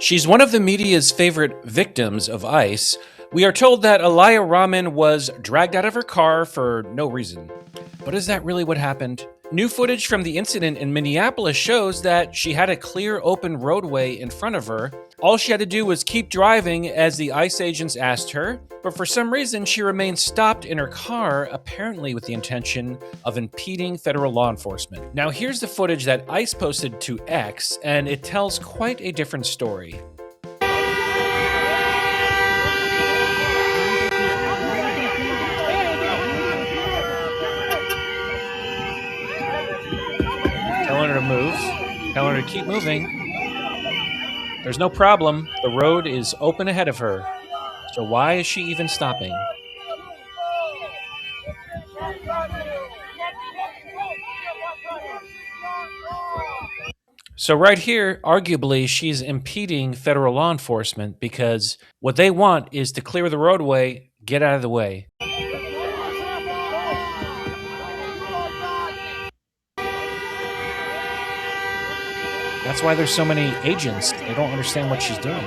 She's one of the media's favorite victims of ICE. We are told that Aliya Rahman was dragged out of her car for no reason. But is that really what happened? New footage from the incident in Minneapolis shows that she had a clear open roadway in front of her. All she had to do was keep driving as the ICE agents asked her, but for some reason she remained stopped in her car, apparently with the intention of impeding federal law enforcement. Now here's the footage that ICE posted to X, and it tells quite a different story. Telling her to move, telling her to keep moving. There's no problem. The road is open ahead of her. So why is she even stopping? So right here, arguably, she's impeding federal law enforcement because what they want is to clear the roadway, get out of the way. That's why there's so many agents. They don't understand what she's doing.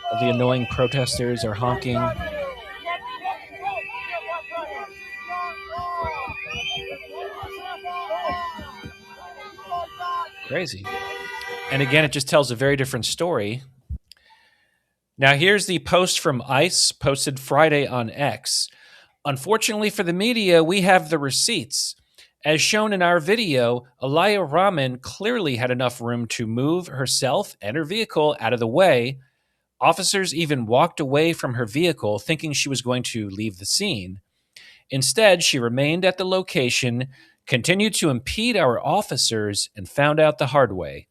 All the annoying protesters are honking. Crazy. And again, it just tells a very different story. Now, here's the post from ICE posted Friday on X. Unfortunately for the media, we have the receipts. As shown in our video, Aliya Rahman clearly had enough room to move herself and her vehicle out of the way. Officers even walked away from her vehicle thinking she was going to leave the scene. Instead, she remained at the location, continued to impede our officers, and found out the hard way.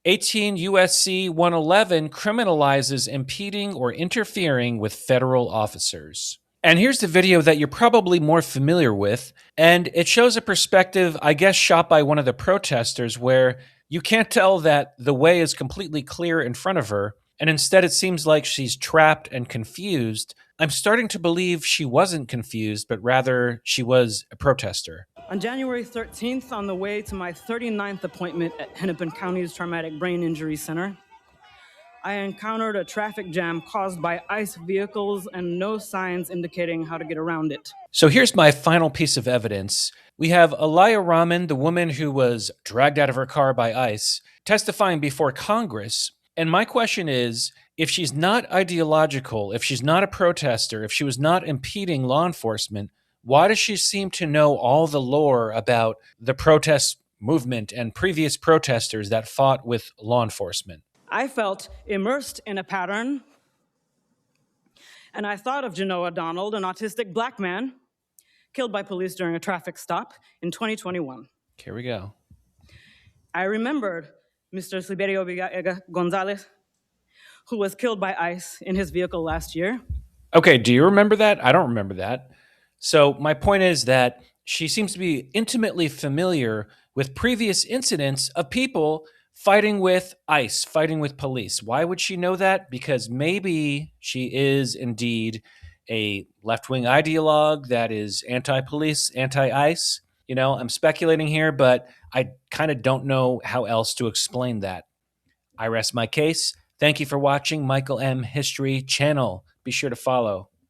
18 U.S.C. 111 criminalizes impeding or interfering with federal officers. And here's the video that you're probably more familiar with, and it shows a perspective, I guess, shot by one of the protesters where you can't tell that the way is completely clear in front of her, and instead it seems like she's trapped and confused. I'm starting to believe she wasn't confused, but rather she was a protester. On January 13th, on the way to my 39th appointment at Hennepin County's Traumatic Brain Injury Center, I encountered a traffic jam caused by ICE vehicles and no signs indicating how to get around it. So here's my final piece of evidence. We have Aliya Rahman, the woman who was dragged out of her car by ICE, testifying before Congress. And my question is, if she's not ideological, if she's not a protester, if she was not impeding law enforcement, why does she seem to know all the lore about the protest movement and previous protesters that fought with law enforcement? I felt immersed in a pattern, and I thought of Genoa Donald, an autistic black man killed by police during a traffic stop in 2021. Here we go. I remembered Mr. Sliberio Gonzalez, who was killed by ICE in his vehicle last year. Okay, do you remember that? I don't remember that. So my point is that she seems to be intimately familiar with previous incidents of people fighting with ICE, fighting with police. Why would she know that? Because maybe she is indeed a left-wing ideologue that is anti-police, anti-ICE. You know, I'm speculating here, but I kind of don't know how else to explain that. I rest my case. Thank you for watching Michael M. History Channel. Be sure to follow.